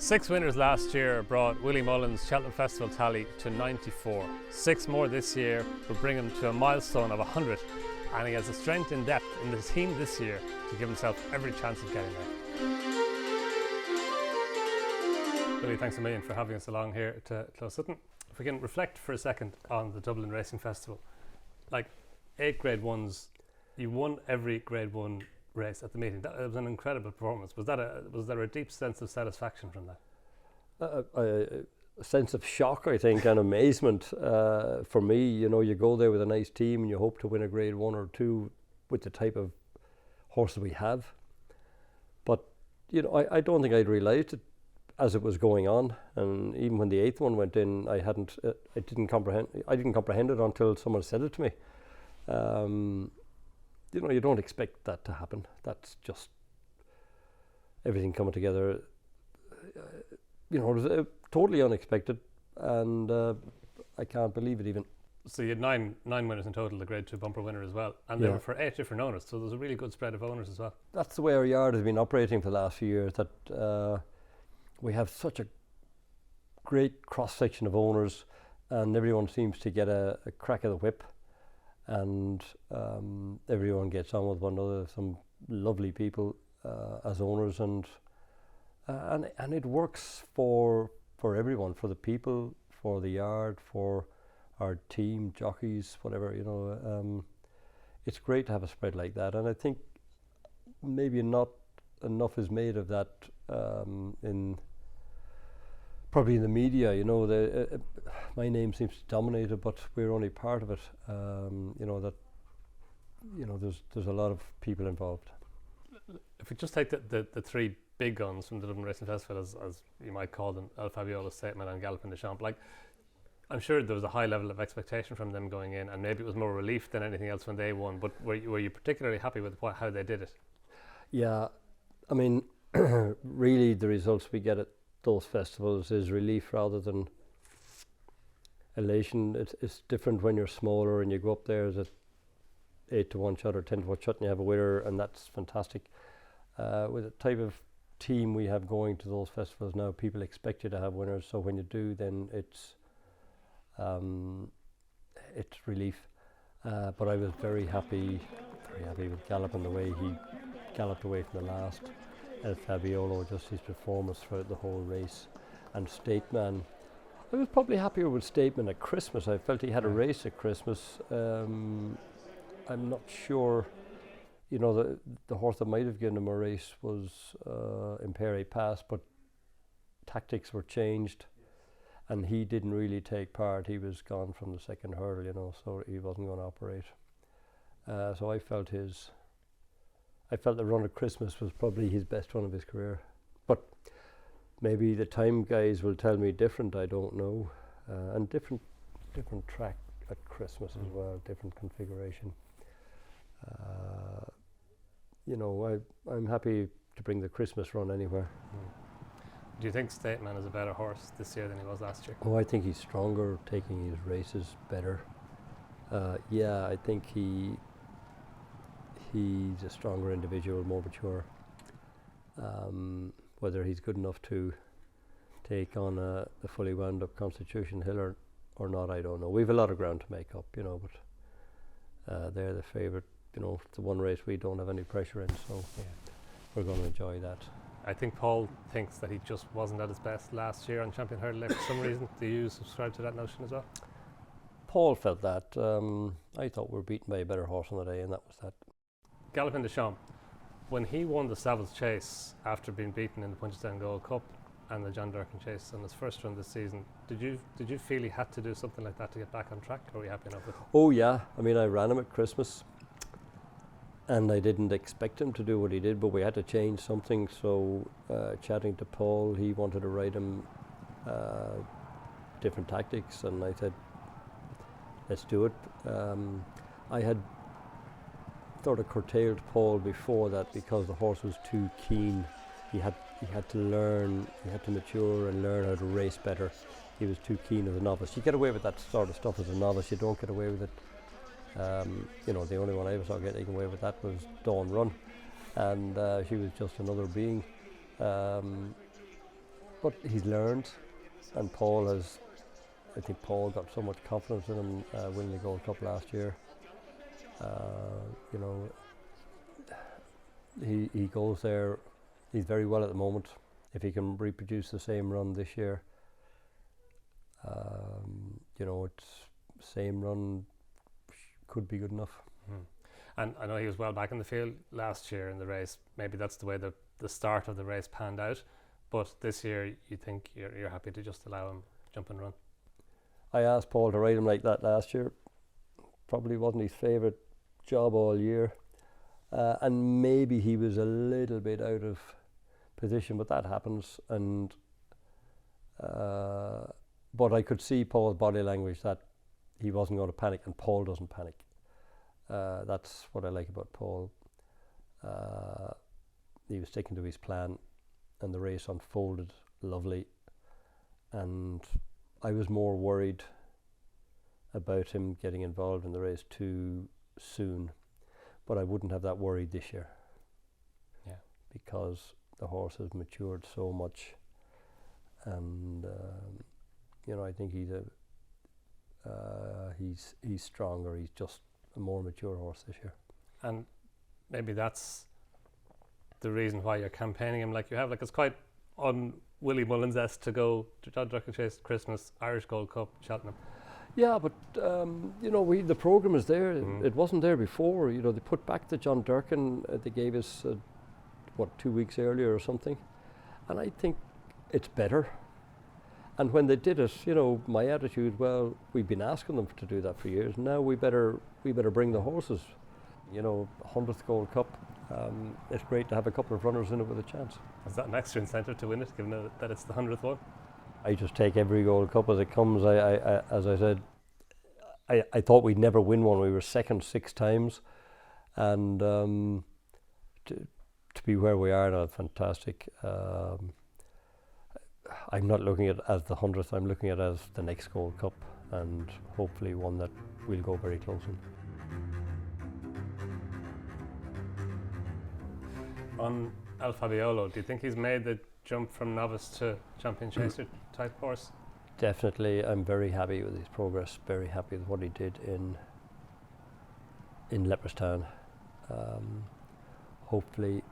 6 winners last year brought Willie Mullins' Cheltenham Festival tally to 94. 6 more this year will bring him to a milestone of 100, and he has the strength and depth in the team this year to give himself every chance of getting there. Willie, thanks a million for having us along here to Closutton. If we can reflect for a second on the Dublin Racing Festival, like 8 Grade 1s, you won every Grade 1 race at the meeting. That was an incredible performance. Was there a deep sense of satisfaction from that? A sense of shock, I think, and amazement. For me, you know, you go there with a nice team and you hope to win a Grade 1 or 2 with the type of horses we have. But, you know, I don't think I'd realised it as it was going on. And even when the 8th one went in, I didn't comprehend it until someone said it to me. You know, you don't expect that to happen. That's just everything coming together. You know, it was totally unexpected, and I can't believe it even. So you had nine winners in total, the Grade 2 bumper winner as well, and they were for 8 different owners, so there's a really good spread of owners as well. That's the way our yard has been operating for the last few years, that we have such a great cross-section of owners, and everyone seems to get a crack of the whip. And everyone gets on with one another. Some lovely people as owners, and it works for everyone, for the people, for the yard, for our team, jockeys, whatever, you know. It's great to have a spread like that, and I think maybe not enough is made of that probably in the media, you know. My name seems to dominate it, but we're only part of it. You know, that, you know, there's a lot of people involved. If we just take the 3 big guns from the Dublin Racing Festival, as you might call them, Fabiolo, Statement and Galopin Des Champs, like, I'm sure there was a high level of expectation from them going in, and maybe it was more relief than anything else when they won, but were you particularly happy with how they did it? Yeah, I mean, really the results we get at those festivals is relief rather than elation. It's different when you're smaller and you go up there as a 8-to-1 shot or 10-to-1 shot and you have a winner, and that's fantastic. With the type of team we have going to those festivals now, people expect you to have winners, so when you do, then it's relief. But I was very happy with Galopin, the way he galloped away from the last. Fabiolo, just his performance throughout the whole race. And Stateman, I was probably happier with Stateman at Christmas. I felt he had a race at Christmas. I'm not sure, you know, the horse that might have given him a race was Imperi Pass, but tactics were changed and he didn't really take part. He was gone from the second hurdle, you know, so he wasn't going to operate. So I felt the run of Christmas was probably his best run of his career. But maybe the time guys will tell me different, I don't know. And different track at Christmas as well, different configuration. You know, I'm happy to bring the Christmas run anywhere. Do you think Stateman is a better horse this year than he was last year? Oh, I think he's stronger, taking his races better. Yeah, I think he's a stronger individual, more mature. Whether he's good enough to take on a fully wound up Constitution Hill or not, I don't know. We've a lot of ground to make up, you know, but they're the favourite. You know, it's the one race we don't have any pressure in, so we're going to enjoy that. I think Paul thinks that he just wasn't at his best last year on Champion Hurdle for some reason. Do you subscribe to that notion as well? Paul felt that. I thought we were beaten by a better horse on the day, and that was that. Galopin Des Champs, when he won the Savills Chase after being beaten in the Punchestown Gold Cup and the John Durkin Chase on his first run this season, did you feel he had to do something like that to get back on track, or were you happy enough with it? Oh yeah, I mean, I ran him at Christmas and I didn't expect him to do what he did, but we had to change something, so chatting to Paul, he wanted to ride him different tactics, and I said, let's do it. I had sort of curtailed Paul before that because the horse was too keen. He had to learn, he had to mature and learn how to race better. He was too keen as a novice. You get away with that sort of stuff as a novice, you don't get away with it. You know, the only one I ever saw getting away with that was Dawn Run, and she was just another being. but he's learned, and Paul has. I think Paul got so much confidence in him winning the Gold Cup last year. You know, he goes there. He's very well at the moment. If he can reproduce the same run this year, you know, it's same run could be good enough. And I know he was well back in the field last year in the race. Maybe that's the way the start of the race panned out. But this year, you think you're happy to just allow him jump and run? I asked Paul to ride him like that last year. Probably wasn't his favourite job all year. And maybe he was a little bit out of position, but that happens. And but I could see Paul's body language that he wasn't going to panic, and Paul doesn't panic. That's what I like about Paul. He was sticking to his plan, and the race unfolded lovely. And I was more worried about him getting involved in the race too soon, but I wouldn't have that worry this year. Yeah, because the horse has matured so much, and you know, I think he's stronger. He's just a more mature horse this year. And maybe that's the reason why you're campaigning him like you have. Like, it's quite on Willie Mullins-esque to go to John Durkin Chase Christmas, Irish Gold Cup, Cheltenham. Yeah, but you know, the programme is there. It wasn't there before. You know, they put back the John Durkin. They gave us 2 weeks earlier or something, and I think it's better. And when they did it, you know, my attitude, well, we've been asking them to do that for years. Now we better bring the horses. You know, 100th Gold Cup. It's great to have a couple of runners in it with a chance. Is that an extra incentive to win it, given that it's the 100th one? I just take every Gold Cup as it comes. I as I said, I thought we'd never win one. We were second 6 times, and to be where we are now, fantastic. I'm not looking at it as the 100th. I'm looking at it as the next Gold Cup, and hopefully one that we'll go very close in. On El Fabiolo, do you think he's made the jump from novice to champion chaser type horse? Definitely. I'm very happy with his progress, very happy with what he did in Leopardstown. Hopefully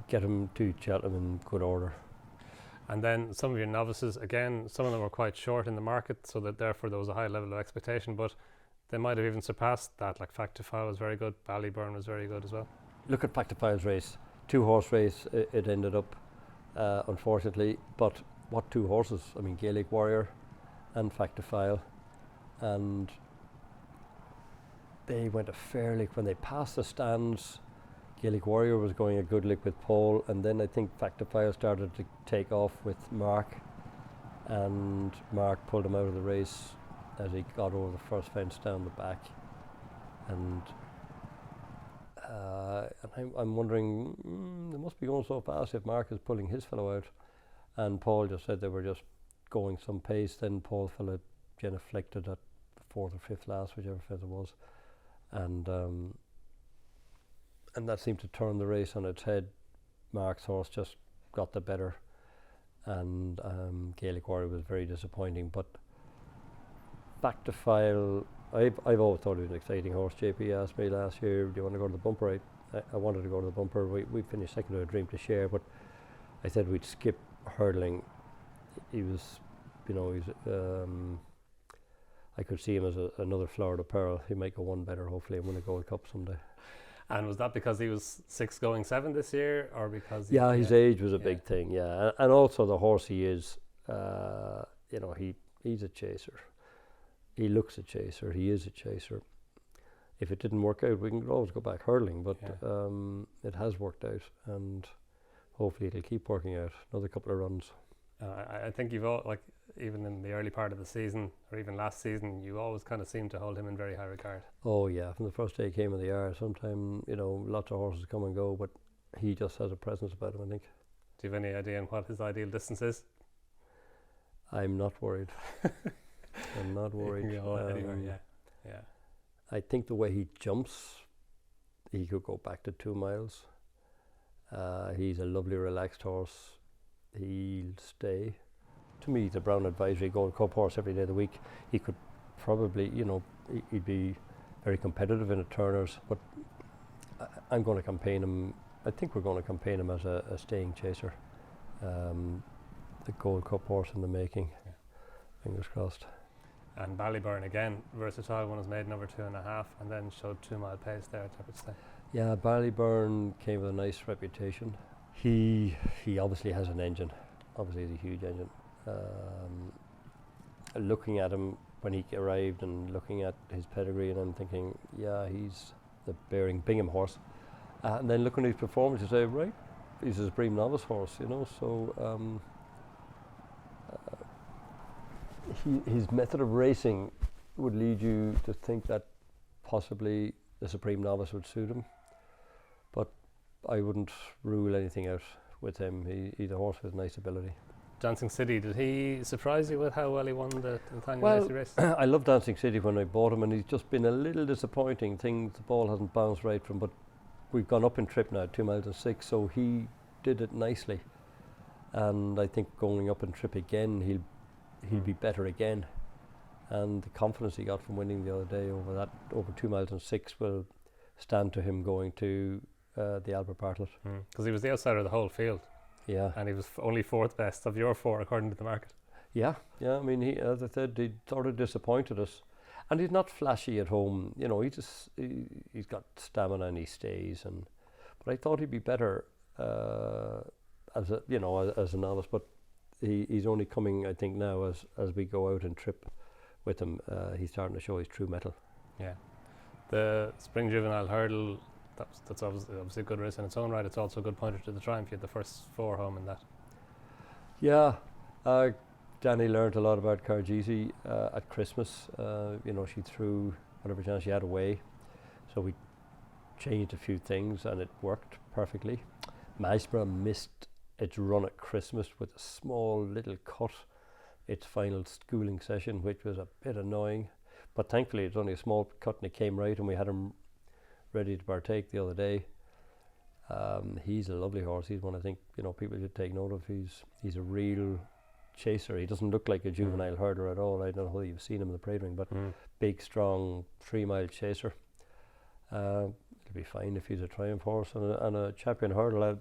get him to Cheltenham in good order. And then some of your novices, again, some of them were quite short in the market, so that therefore there was a high level of expectation, but they might have even surpassed that. Like Factify was very good, Ballyburn was very good as well. Look at Factify's race, 2-horse race it ended up, unfortunately, but what 2 horses? I mean, Gaelic Warrior and Factify, and they went a fair lick. When they passed the stands, Gaelic Warrior was going a good lick with Paul, and then I think Factify started to take off with Mark, and Mark pulled him out of the race as he got over the first fence down the back. And I'm wondering, they must be going so fast if Mark is pulling his fellow out. And Paul just said they were just going some pace. Then Paul fellow genuflected at the 4th or 5th last, whichever fence it was, and that seemed to turn the race on its head. Mark's horse just got the better, and Gaelic Warrior was very disappointing. But back to File, I've always thought he was an exciting horse. JP asked me last year, do you want to go to the bumper? I wanted to go to the bumper. We finished second to A Dream to Share, but I said we'd skip hurdling. He was, you know, I could see him as another Florida Pearl. He might go one better, hopefully, and win a Gold Cup someday. And was that because he was 6 going 7 this year, or because his age was a big thing, and also the horse he is, you know, he's a chaser. He looks a chaser. He is a chaser. If it didn't work out, we can always go back hurdling, but it has worked out, and hopefully it'll keep working out. Another couple of runs. I think you've all, like, even in the early part of the season, or even last season, you always kind of seem to hold him in very high regard. Oh yeah, from the first day he came in the yard. Sometimes, you know, lots of horses come and go, but he just has a presence about him, I think. Do you have any idea on what his ideal distance is? I'm not worried. I'm not worried. You can go anywhere, yeah. I think the way he jumps, he could go back to 2 miles. He's a lovely relaxed horse. he'll stay. To me, the Brown Advisory Gold Cup horse every day of the week. He could probably, he'd be very competitive in a Turners, but I'm going to campaign him. I think we're going to campaign him as a staying chaser. The Gold Cup horse in the making. Yeah. Fingers crossed. And Ballyburn again, versatile, won his maiden over 2.5, and then showed 2 mile pace there at Teppetsday. Yeah, Ballyburn came with a nice reputation. He obviously has an engine. Obviously, he's a huge engine. Looking at him when he arrived and looking at his pedigree, and I'm thinking, yeah, he's the Bearing Bingham horse. And then looking at his performance, you say, right, he's a Supreme Novice horse, So his method of racing would lead you to think that possibly the Supreme Novice would suit him. But I wouldn't rule anything out with him. He's a horse with nice ability. Dancing City, did he surprise you with how well he won the Nathaniel Lacey race? I loved Dancing City when I bought him, and he's just been a little disappointing. The ball hasn't bounced right from, but we've gone up in trip now, 2 miles and 6, so he did it nicely. And I think going up in trip again, he'll be better again. And the confidence he got from winning the other day over 2 miles and 6 will stand to him going to the Albert Bartlett. Because he was the outsider of the whole field. Yeah. And he was only 4th best of your 4 according to the market. Yeah. I mean, he, as I said, he sort of disappointed us. And he's not flashy at home. He's got stamina and he stays. But I thought he'd be better as a novice. But he's only coming, I think, now as we go out and trip with him. He's starting to show his true mettle. Yeah. The Spring Juvenile Hurdle, that's obviously a good race in its own right. It's also a good pointer to the Triumph. You had the first 4 home in that. Yeah. Danny learned a lot about Cargesi at Christmas. She threw whatever chance she had away. So we changed a few things and it worked perfectly. Masborough missed its run at Christmas with a small little cut, its final schooling session, which was a bit annoying. But thankfully it's only a small cut and it came right, and we had him ready to partake the other day. He's a lovely horse. He's one I think people should take note of. He's a real chaser. He doesn't look like a juvenile herder at all. I don't know whether you've seen him in the parade ring, but big, strong 3 mile chaser. It'll be fine if he's a Triumph horse and a Champion Hurdle.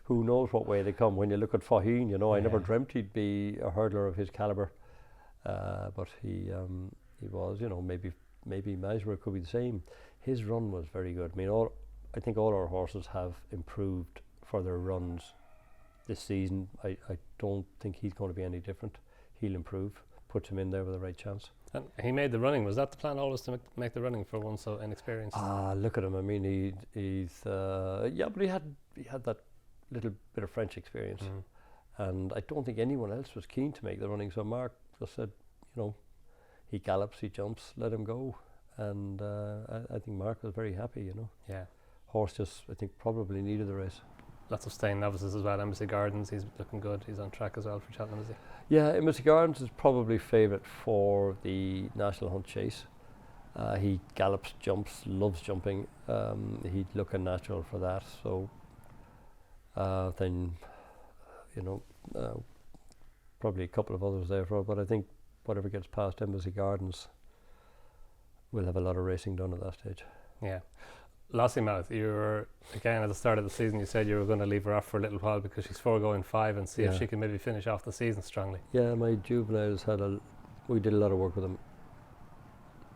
Who knows what way they come? When you look at Faheen, I never dreamt he'd be a hurdler of his calibre, but he was. Maybe Masborough could be the same. His run was very good. I mean, I think all our horses have improved for their runs this season. I don't think he's going to be any different. He'll improve. Puts him in there with the right chance. And he made the running. Was that the plan always to make the running for one so inexperienced? Look at him. I mean, but he had that little bit of French experience, and I don't think anyone else was keen to make the running. So Mark just said, he gallops, he jumps, let him go, and I think Mark was very happy. Yeah. Horse just, I think, probably needed the race. Lots of staying novices as well. Embassy Gardens, he's looking good. He's on track as well for Cheltenham, is he? Yeah, Embassy Gardens is probably favourite for the National Hunt Chase. He gallops, jumps, loves jumping. He'd look a natural for that. So then, probably a couple of others there for it. But I think whatever gets past Embassy Gardens will have a lot of racing done at that stage. Yeah. Lossiemouth, you were, again, at the start of the season, you said you were going to leave her off for a little while because she's 4-5 and see if she can maybe finish off the season strongly. Yeah, my juveniles we did a lot of work with them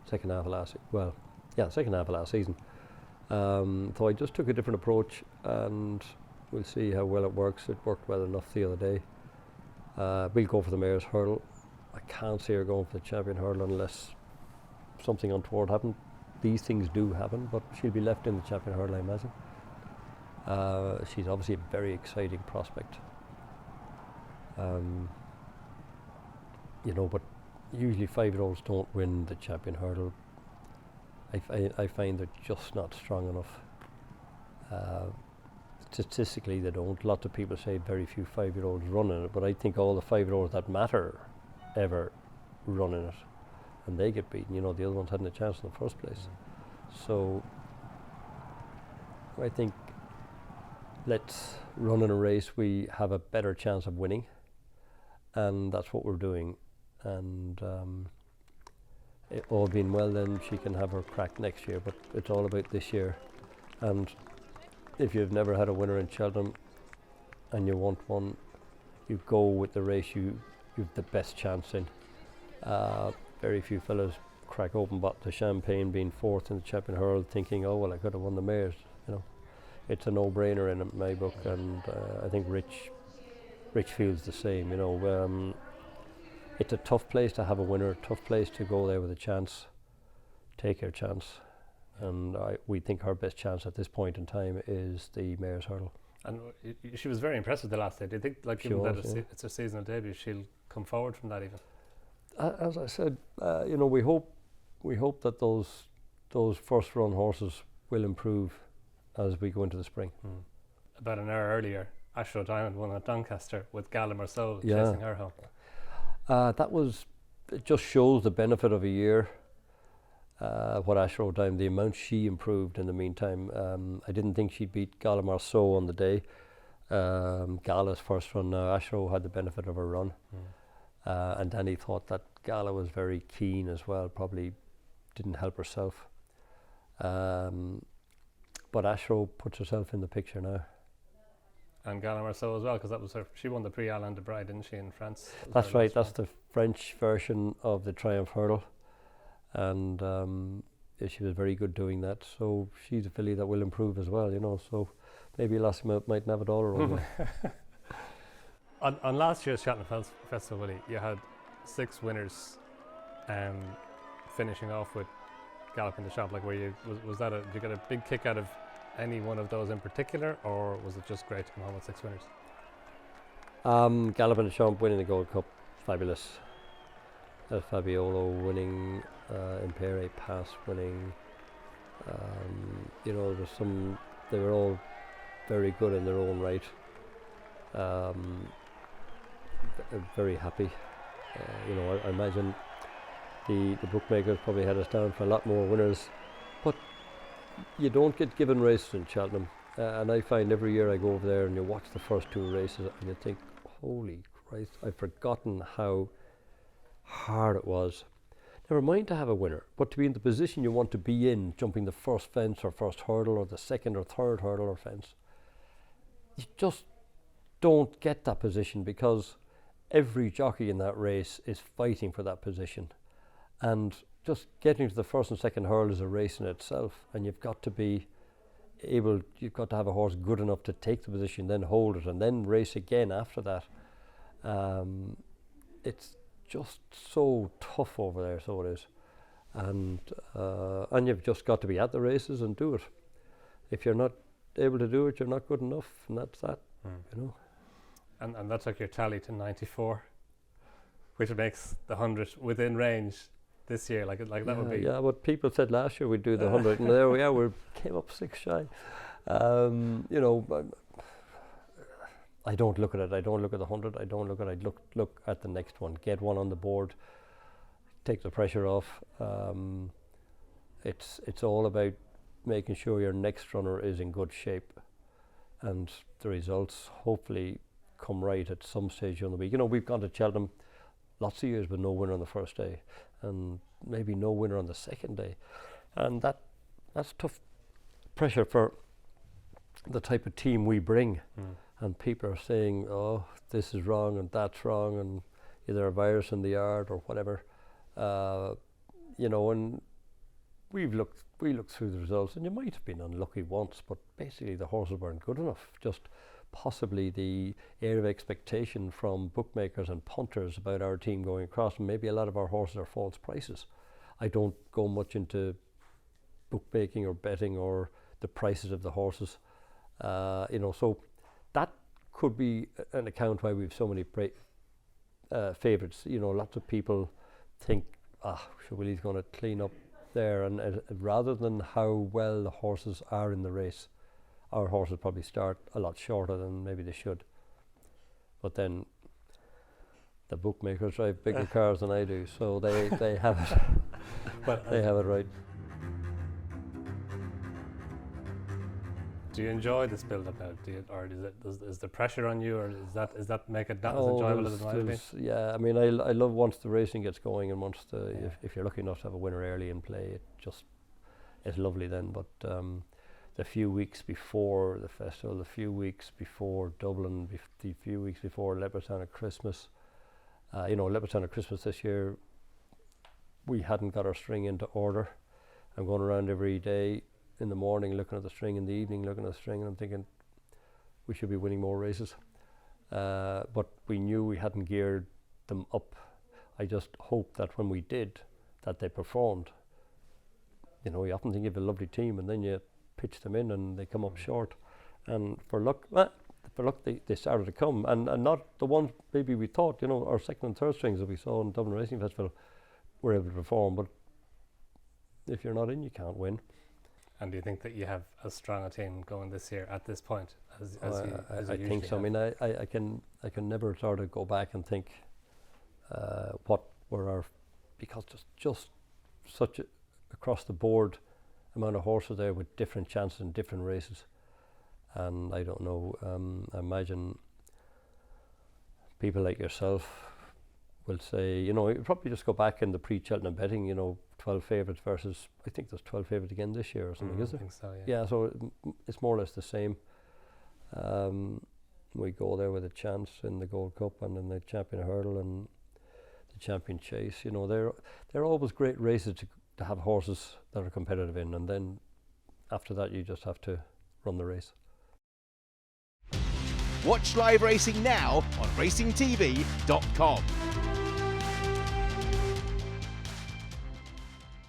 second half of last season. So I just took a different approach, and we'll see how well it works. It worked well enough the other day. We'll go for the Mayor's Hurdle. I can't see her going for the Champion Hurdle unless something untoward happened. These things do happen, but she'll be left in the Champion Hurdle, I imagine. She's obviously a very exciting prospect. But usually 5-year-olds don't win the Champion Hurdle. I find they're just not strong enough. Statistically, they don't. Lots of people say very few 5-year-olds run in it, but I think all the 5-year-olds that matter ever run in it, and they get beaten. The other ones hadn't a chance in the first place. So I think let's run in a race we have a better chance of winning, and that's what we're doing. And it all being well, then she can have her crack next year, but it's all about this year. And if you've never had a winner in Cheltenham and you want one, you go with the race you've the best chance in. Very few fellas crack open bottle of champagne being fourth in the Champion Hurdle thinking, oh well, I could have won the mares. You know, it's a no-brainer in my book, and I think Rich feels the same. You know, it's a tough place to have a winner, tough place to go there with a chance. Take your chance, and we think her best chance at this point in time is the mares hurdle. And she was very impressive the last day. Do you think, like, given that it's her seasonal debut, she'll come forward from that even? As I said, you know, we hope that those first run horses will improve as we go into the spring. About an hour earlier, Ashrow Diamond won at Doncaster with Gala Marceau chasing her home. It just shows the benefit of a year. What Ashrow Diamond, the amount she improved in the meantime. I didn't think she'd beat Gala Marceau on the day. Gala's first run now. Ashrow had the benefit of her run. And Danny thought that Gala was very keen as well, probably didn't help herself. But Ashrow puts herself in the picture now. And Gala Marceau as well, because that was she won the Prix Alain de Brie, didn't she, in France? That's right, that's the French version of the Triumph Hurdle. And she was very good doing that. So she's a filly that will improve as well, you know. So maybe Lossiemouth mightn't have it all her own way. On last year's Cheltenham Festival, Willie, you had 6 winners, finishing off with Galopin Des Champs. Like, did you get a big kick out of any one of those in particular, or was it just great to come home with 6 winners? Galopin Des Champs winning the Gold Cup, fabulous. Fabiolo winning, Impere Pass winning. You know, they were all very good in their own right. Very happy. You know, I imagine the bookmakers probably had us down for a lot more winners, but you don't get given races in Cheltenham, and I find every year I go over there and you watch the first 2 races and you think, holy Christ, I've forgotten how hard it was. Never mind to have a winner, but to be in the position you want to be in, jumping the first fence or first hurdle or the second or third hurdle or fence, you just don't get that position, because every jockey in that race is fighting for that position, and just getting to the first and second hurdle is a race in itself, and you've got to have a horse good enough to take the position, then hold it, and then race again after that. It's just so tough over there, so it is, and you've just got to be at the races and do it. If you're not able to do it, you're not good enough, and that's that. You know. And that took your tally to 94, which makes the 100 within range this year. Like that would be. Yeah, but people said last year we'd do the 100, and there we are. We came up 6 shy. You know, I don't look at it. I don't look at the 100. I don't look at it. I look at the next one. Get one on the board. Take the pressure off. It's all about making sure your next runner is in good shape, and the results hopefully come right at some stage during the week. You know, we've gone to Cheltenham lots of years with no winner on the first day, and maybe no winner on the second day, and that's tough pressure for the type of team we bring. And people are saying, oh, this is wrong and that's wrong, and either a virus in the yard or whatever. You know, and we looked through the results, and you might have been unlucky once, but basically the horses weren't good enough. Just possibly the air of expectation from bookmakers and punters about our team going across, and maybe a lot of our horses are false prices. I don't go much into bookmaking or betting or the prices of the horses, you know, so that could be an account why we have so many favourites. You know, lots of people think, Willie's going to clean up there, and rather than how well the horses are in the race, our horses probably start a lot shorter than maybe they should. But then the bookmakers drive bigger cars than I do, so they have it. But they have it right. Do you enjoy this build-up now? Or is the pressure on you, or is that make it not as enjoyable as it might have been? Yeah, I mean, I love once the racing gets going, and once if you're lucky enough to have a winner early in play, it's lovely then. But the few weeks before the festival, the few weeks before Dublin, the few weeks before Leopardstown at Christmas, Leopardstown at Christmas this year, we hadn't got our string into order. I'm going around every day in the morning looking at the string, in the evening looking at the string, and I'm thinking we should be winning more races. But we knew we hadn't geared them up. I just hoped that when we did, that they performed. You know, you often think you have a lovely team, and then you pitch them in and they come up short. And for luck, they started to come, and not the ones maybe we thought, you know, our second and third strings that we saw in Dublin Racing Festival were able to perform. But if you're not in, you can't win. And do you think that you have as strong a team going this year at this point as I think so. I mean, I can never sort of go back and think what were our, because there's just such a across the board amount of horses there with different chances in different races. And I don't know, I imagine people like yourself will say, you know, you probably just go back in the pre-Cheltenham betting, you know, 12 favourites versus, I think there's 12 favourites again this year or something, is I there? think so, yeah. Yeah, so it's more or less the same. We go there with a chance in the Gold Cup and in the Champion Hurdle and the Champion Chase. You know, they're always great races to have horses that are competitive in, and then after that you just have to run the race. Watch live racing now on racingtv.com.